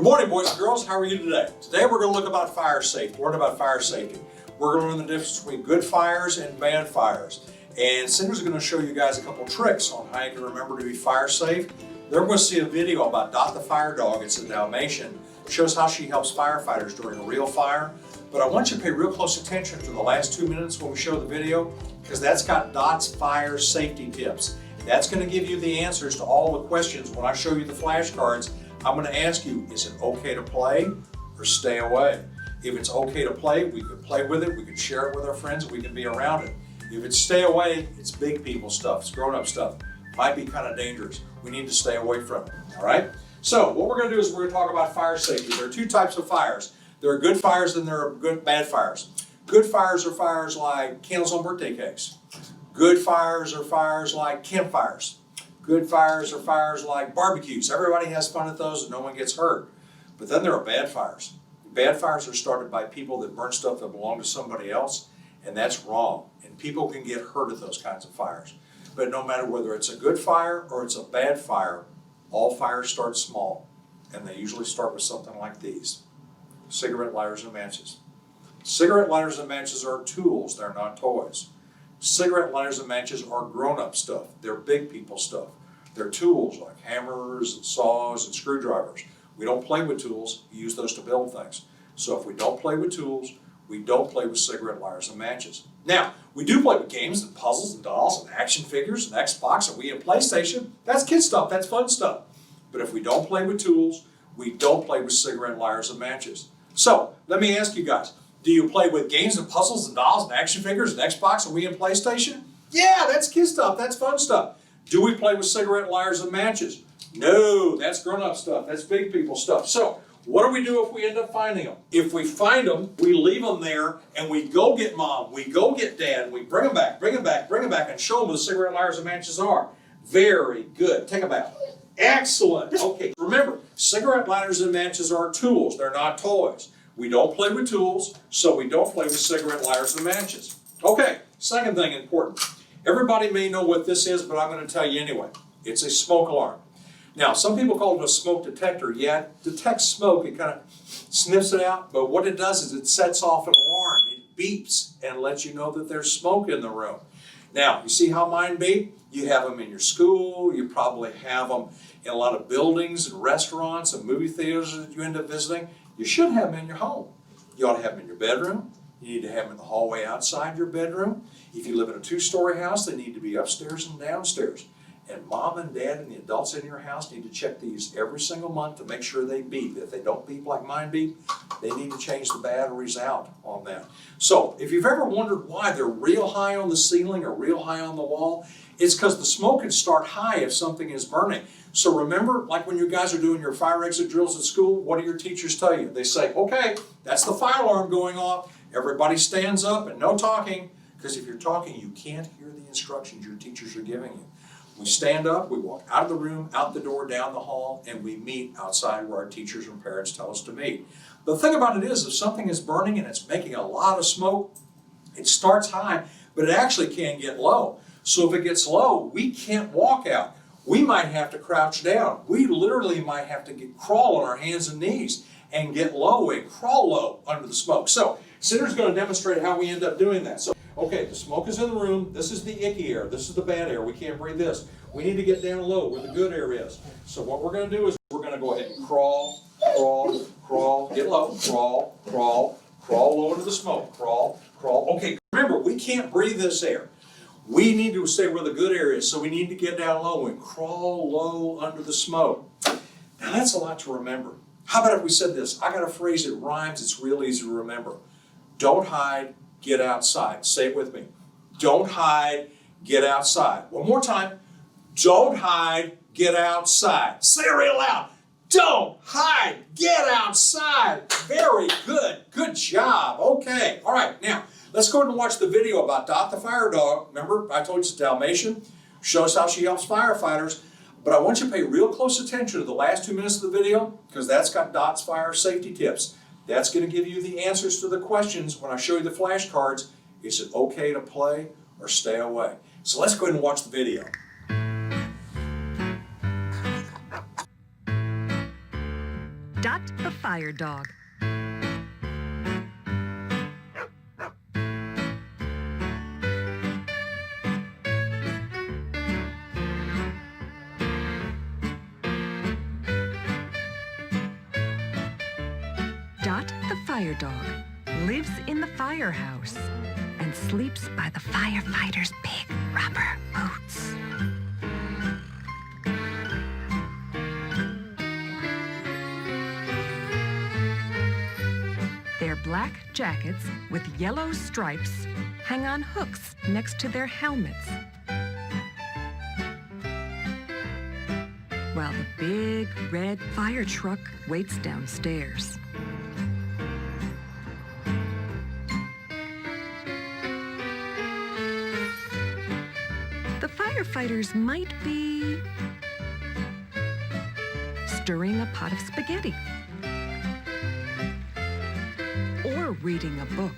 Good morning, boys and girls. How are you today? Today we're going to look about fire safety. Learn about fire safety. We're going to learn the difference between good fires and bad fires. And Cinder's going to show you guys a couple tricks on how you can remember to be fire safe. Then we're going to see a video about Dot the fire dog. It's a Dalmatian. It shows how she helps firefighters during a real fire. But I want you to pay real close attention to the last 2 minutes when we show the video, because that's got Dot's fire safety tips. That's going to give you the answers to all the questions. When I show you the flashcards, I'm going to ask you, is it okay to play or stay away? If it's okay to play, we could play with it, we could share it with our friends, we can be around it. If it's stay away, it's big people stuff, it's grown-up stuff. Might be kind of dangerous. We need to stay away from it, all right? So what we're going to do is we're going to talk about fire safety. There are two types of fires. There are good fires and there are bad fires. Good fires are fires like candles on birthday cakes. Good fires are fires like campfires. Good fires are fires like barbecues. Everybody has fun at those and no one gets hurt. But then there are bad fires. Bad fires are started by people that burn stuff that belonged to somebody else, and that's wrong. And people can get hurt at those kinds of fires. But no matter whether it's a good fire or it's a bad fire, all fires start small. And they usually start with something like these: cigarette lighters and matches. Cigarette lighters and matches are tools, they're not toys. Cigarette lighters and matches are grown-up stuff. They're big people stuff. They're tools like hammers and saws and screwdrivers. We don't play with tools, we use those to build things. So if we don't play with tools, we don't play with cigarette lighters and matches. Now, we do play with games and puzzles and dolls and action figures and Xbox and Wii and PlayStation. That's kid stuff, that's fun stuff. But if we don't play with tools, we don't play with cigarette lighters and matches. So, let me ask you guys, do you play with games and puzzles and dolls and action figures and Xbox and Wii and PlayStation? Yeah, that's kid stuff, that's fun stuff. Do we play with cigarette lighters and matches? No, that's grown-up stuff, that's big people stuff. So, what do we do if we end up finding them? If we find them, we leave them there and we go get mom, we go get dad, and we bring them back, and show them what the cigarette lighters and matches are. Very good, take a bow. Excellent, okay, remember, cigarette lighters and matches are tools, they're not toys. We don't play with tools, so we don't play with cigarette lighters and matches. Okay, second thing important. Everybody may know what this is, but I'm going to tell you anyway. It's a smoke alarm. Now, some people call it a smoke detector. Yeah, it detects smoke. It kind of sniffs it out, but what it does is it sets off an alarm. It beeps and lets you know that there's smoke in the room. Now, you see how mine beep? You have them in your school. You probably have them in a lot of buildings and restaurants and movie theaters that you end up visiting. You should have them in your home. You ought to have them in your bedroom. You need to have them in the hallway outside your bedroom. If you live in a two-story house, they need to be upstairs and downstairs. And mom and dad and the adults in your house need to check these every single month to make sure they beep. If they don't beep like mine beep, they need to change the batteries out on that. So if you've ever wondered why they're real high on the ceiling or real high on the wall, it's because the smoke can start high if something is burning. So remember, like when you guys are doing your fire exit drills at school, what do your teachers tell you? They say, okay, that's the fire alarm going off. Everybody stands up and no talking, because if you're talking, you can't hear the instructions your teachers are giving you. We stand up, we walk out of the room, out the door, down the hall, and we meet outside where our teachers and parents tell us to meet. The thing about it is, if something is burning and it's making a lot of smoke, it starts high, but it actually can get low. So if it gets low, we can't walk out. We might have to crouch down. We literally might have to crawl on our hands and knees and get low and crawl low under the smoke. So Cinder's going to demonstrate how we end up doing that. So, okay, the smoke is in the room. This is the icky air. This is the bad air. We can't breathe this. We need to get down low where the good air is. So what we're going to do is we're going to go ahead and crawl, crawl, crawl, get low, crawl, crawl, crawl low into the smoke, crawl, crawl. Okay, remember, we can't breathe this air. We need to stay where the good air is, so we need to get down low and crawl low under the smoke. Now that's a lot to remember. How about if we said this? I got a phrase that rhymes, it's real easy to remember. Don't hide, get outside. Say it with me. Don't hide, get outside. One more time. Don't hide, get outside. Say it real loud. Don't hide, get outside. Very good. Good job. Okay. All right. Now, let's go ahead and watch the video about Dot the fire dog. Remember, I told you it's a Dalmatian. Shows how she helps firefighters. But I want you to pay real close attention to the last 2 minutes of the video, because that's got Dot's fire safety tips. That's going to give you the answers to the questions when I show you the flashcards. Is it okay to play or stay away? So let's go ahead and watch the video. Dot fire dog. Dot the fire dog lives in the firehouse and sleeps by the firefighters' big rubber boots. Their black jackets with yellow stripes hang on hooks next to their helmets, while the big red fire truck waits downstairs. The firefighters might be stirring a pot of spaghetti or reading a book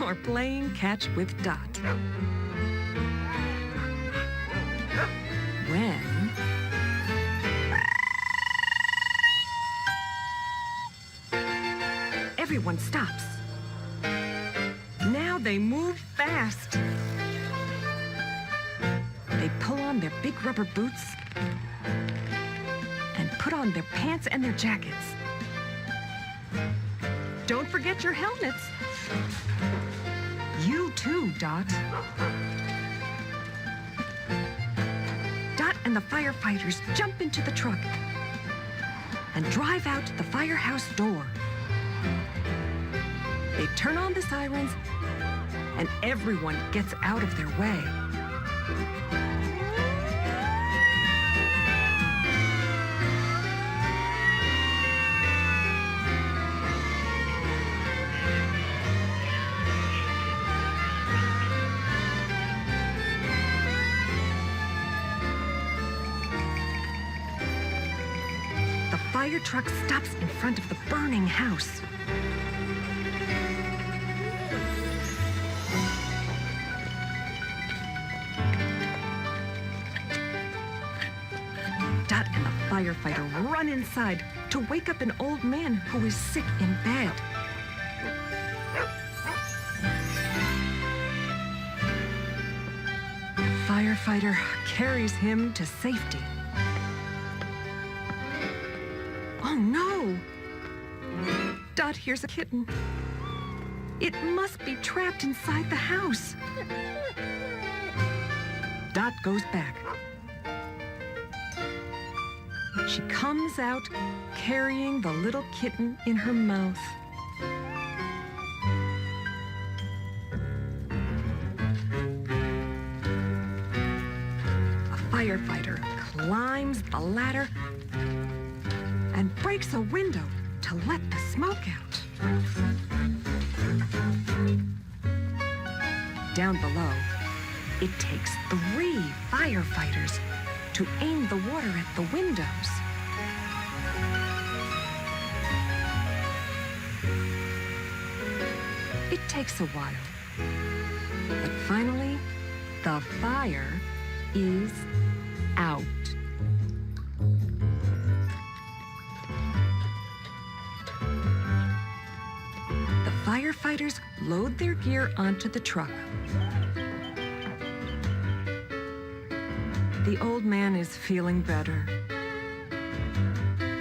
or playing catch with Dot. When everyone stops. Now they move fast. They pull on their big rubber boots and put on their pants and their jackets. Don't forget your helmets. You too, Dot. Dot and the firefighters jump into the truck and drive out the firehouse door. They turn on the sirens, and everyone gets out of their way. The fire truck stops in front of the burning house. Dot and the firefighter run inside to wake up an old man who is sick in bed. The firefighter carries him to safety. Oh no! Dot hears a kitten. It must be trapped inside the house. Dot goes back. She comes out carrying the little kitten in her mouth. A firefighter climbs the ladder and breaks a window to let the smoke out. Down below, it takes 3 firefighters to aim the water at the windows. It takes a while, but finally, the fire is out. The firefighters load their gear onto the truck. The old man is feeling better.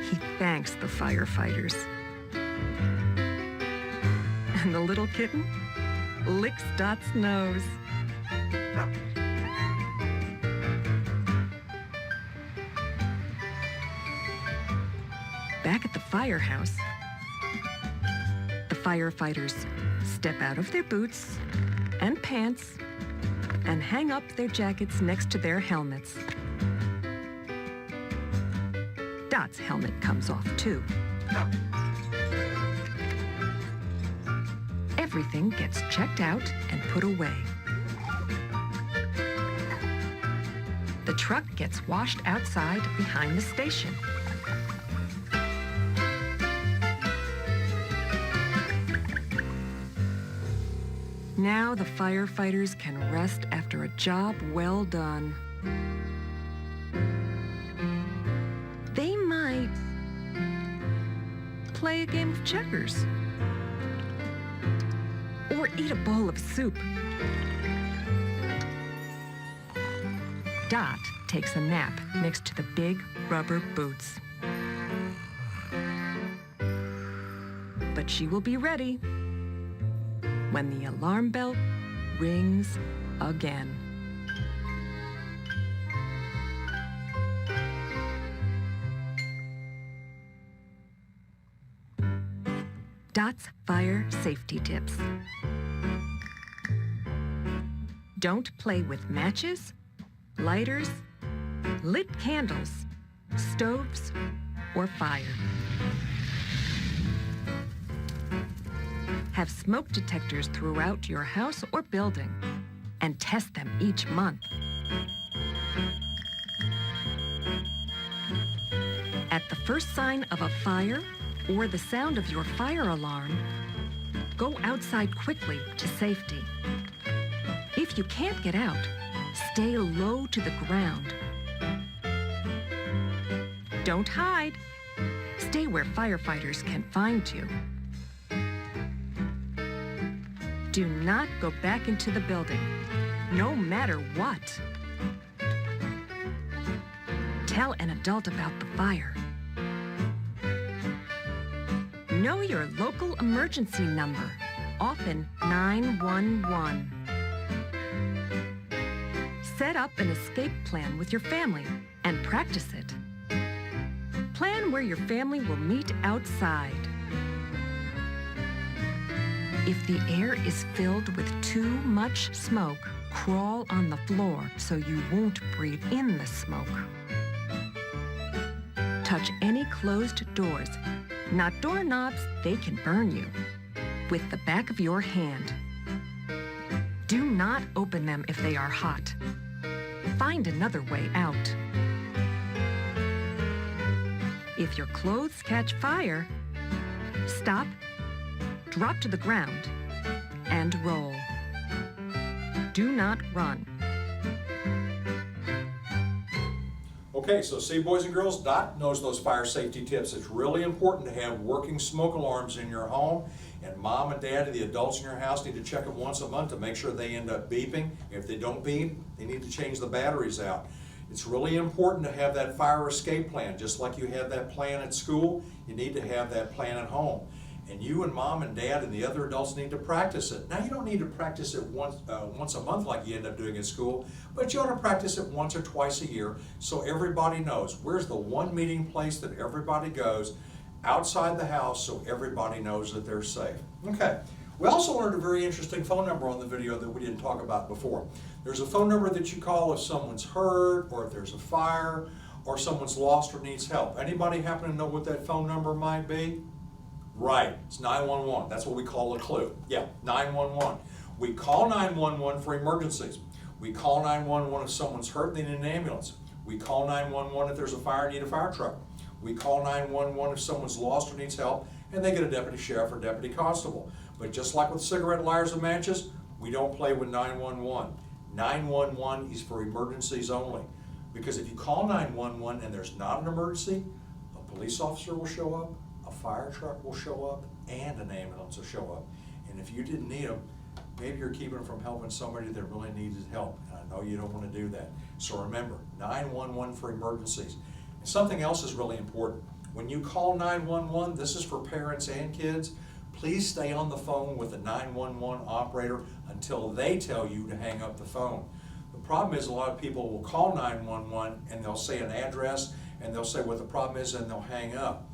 He thanks the firefighters. And the little kitten licks Dot's nose. Back at the firehouse, the firefighters step out of their boots and pants and hang up their jackets next to their helmets. Dot's helmet comes off too. Everything gets checked out and put away. The truck gets washed outside behind the station. Now the firefighters can rest after a job well done. They play a game of checkers. Or eat a bowl of soup. Dot takes a nap next to the big rubber boots. But she will be ready when the alarm bell rings again. Dot's fire safety tips. Don't play with matches, lighters, lit candles, stoves, or fire. Have smoke detectors throughout your house or building and test them each month. At the first sign of a fire or the sound of your fire alarm, go outside quickly to safety. If you can't get out, stay low to the ground. Don't hide. Stay where firefighters can find you. Do not go back into the building, no matter what. Tell an adult about the fire. Know your local emergency number, often 911. Set up an escape plan with your family and practice it. Plan where your family will meet outside. If the air is filled with too much smoke, crawl on the floor so you won't breathe in the smoke. Touch any closed doors, not doorknobs, they can burn you, with the back of your hand. Do not open them if they are hot. Find another way out. If your clothes catch fire, stop, drop to the ground, and roll. Do not run. Okay, so see, boys and girls, Dot knows those fire safety tips. It's really important to have working smoke alarms in your home, and mom and dad and the adults in your house need to check them once a month to make sure they end up beeping. If they don't beep, they need to change the batteries out. It's really important to have that fire escape plan. Just like you have that plan at school, you need to have that plan at home. And you and mom and dad and the other adults need to practice it. Now, you don't need to practice it once a month like you end up doing at school, but you ought to practice it once or twice a year so everybody knows. Where's the one meeting place that everybody goes outside the house so everybody knows that they're safe? Okay. We also learned a very interesting phone number on the video that we didn't talk about before. There's a phone number that you call if someone's hurt or if there's a fire or someone's lost or needs help. Anybody happen to know what that phone number might be? Right, it's 911. That's what we call a clue. Yeah, 911. We call 911 for emergencies. We call 911 if someone's hurt and they need an ambulance. We call 911 if there's a fire and need a fire truck. We call 911 if someone's lost or needs help and they get a deputy sheriff or deputy constable. But just like with cigarette lights and matches, we don't play with 911. 911 is for emergencies only. Because if you call 911 and there's not an emergency, a police officer will show up, a fire truck will show up, and an ambulance will show up. And if you didn't need them, maybe you're keeping them from helping somebody that really needed help. And I know you don't want to do that. So remember, 911 for emergencies. And something else is really important. When you call 911, this is for parents and kids, please stay on the phone with the 911 operator until they tell you to hang up the phone. The problem is a lot of people will call 911 and they'll say an address and they'll say what the problem is and they'll hang up.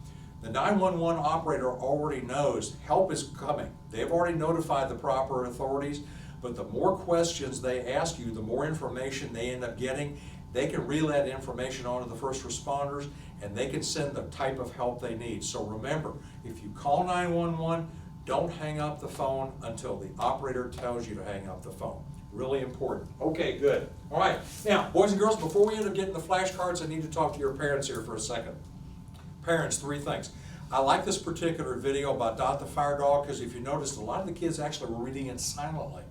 The 911 operator already knows help is coming. They've already notified the proper authorities, but the more questions they ask you, the more information they end up getting. They can relay that information on to the first responders and they can send the type of help they need. So remember, if you call 911, don't hang up the phone until the operator tells you to hang up the phone. Really important. Okay, good. All right. Now, boys and girls, before we end up getting the flashcards, I need to talk to your parents here for a second. Parents, 3 things. I like this particular video about Dot the Fire Dog because if you noticed, a lot of the kids actually were reading it silently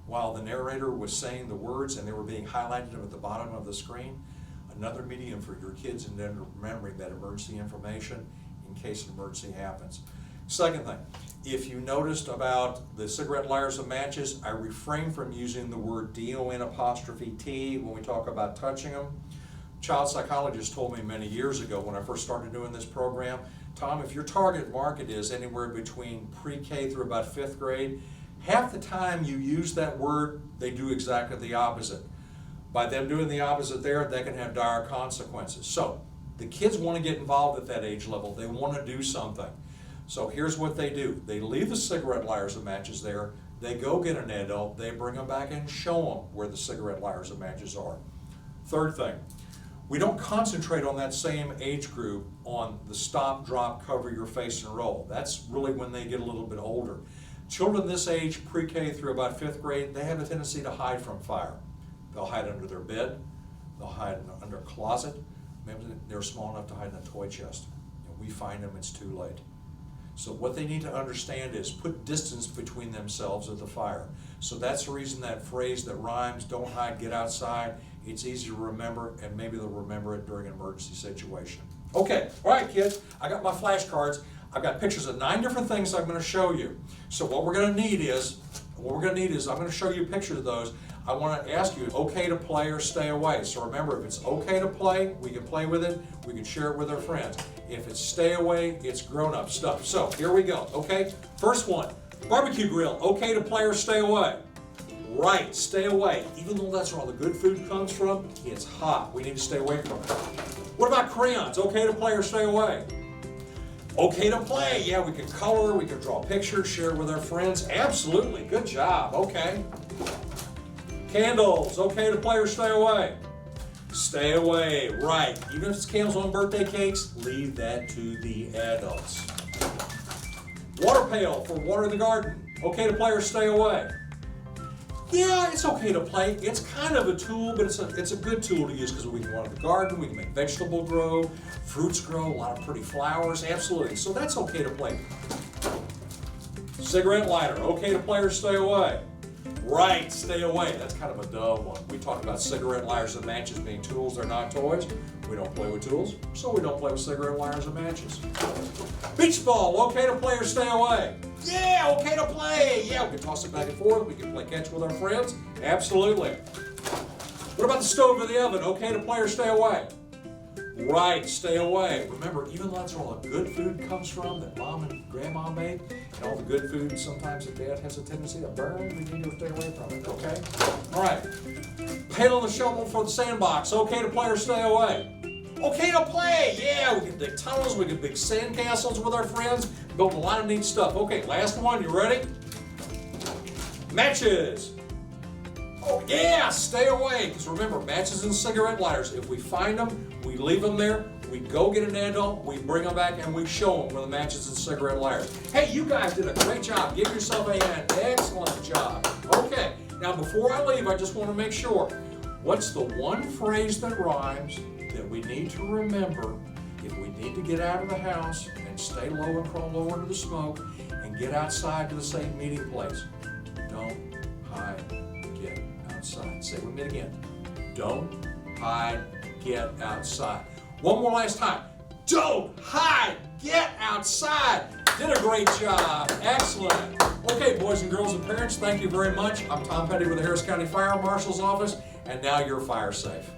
while the narrator was saying the words and they were being highlighted at the bottom of the screen. Another medium for your kids and then remembering that emergency information in case an emergency happens. Second thing, if you noticed about the cigarette lighters and matches, I refrain from using the word DON''T when we talk about touching them. Child psychologist told me many years ago when I first started doing this program, Tom, if your target market is anywhere between pre-K through about 5th grade, half the time you use that word, they do exactly the opposite. By them doing the opposite there, they can have dire consequences. So the kids want to get involved at that age level. They want to do something. So here's what they do. They leave the cigarette lighters and matches there. They go get an adult. They bring them back and show them where the cigarette lighters and matches are. Third thing, we don't concentrate on that same age group on the stop, drop, cover your face and roll. That's really when they get a little bit older. Children this age, pre-K through about 5th grade, they have a tendency to hide from fire. They'll hide under their bed. They'll hide under a closet. Maybe they're small enough to hide in a toy chest. And we find them, it's too late. So what they need to understand is put distance between themselves and the fire. So that's the reason that phrase that rhymes, don't hide, get outside, it's easy to remember, and maybe they'll remember it during an emergency situation. Okay, all right kids, I got my flashcards. I've got pictures of 9 different things I'm going to show you. So what we're going to need is, I'm going to show you pictures of those. I want to ask you, okay to play or stay away. So remember, if it's okay to play, we can play with it, we can share it with our friends. If it's stay away, it's grown-up stuff. So here we go, okay? First one, barbecue grill, okay to play or stay away? Right, stay away. Even though that's where all the good food comes from, it's hot. We need to stay away from it. What about crayons, okay to play or stay away? Okay to play, yeah, we can color, we can draw pictures, share it with our friends. Absolutely, good job, okay. Candles, okay to play or stay away? Stay away, right. Even if it's candles on birthday cakes, leave that to the adults. Water pail for water in the garden, okay to play or stay away? Yeah, it's okay to play. It's kind of a tool, but it's a good tool to use because we can water the garden, we can make vegetables grow, fruits grow, a lot of pretty flowers, absolutely. So that's okay to play. Cigarette lighter, okay to play or stay away? Right, stay away. That's kind of a dumb one. We talk about cigarette lighters and matches being tools, they're not toys. We don't play with tools, so we don't play with cigarette lighters and matches. Beach ball, okay to play or stay away? Yeah, okay to play. Yeah, we can toss it back and forth. We can play catch with our friends. Absolutely. What about the stove or the oven? Okay to play or stay away? Right, stay away. Remember, even though that's where all the good food comes from that mom and grandma made, and all the good food sometimes that dad has a tendency to burn, we need to stay away from it, okay? All right. Pail and the shovel for the sandbox. Okay to play or stay away? Okay to play, yeah, we can dig tunnels, we can dig sand castles with our friends, build a lot of neat stuff. Okay, last one, you ready? Matches. Oh yeah, stay away, because remember, matches and cigarette lighters, if we find them, we leave them there, we go get an adult, we bring them back, and we show them where the matches and cigarette lighters. Hey, you guys did a great job. Give yourself a hand. Excellent job. Okay, now before I leave, I just want to make sure, what's the one phrase that rhymes that we need to remember if we need to get out of the house and stay low and crawl low under the smoke and get outside to the safe meeting place? Don't hide, get outside. Say it with me again. Don't hide, get outside. One more last time. Don't hide, get outside. Did a great job. Excellent. Okay, boys and girls and parents, thank you very much. I'm Tom Petty with the Harris County Fire Marshal's Office, and now you're fire safe.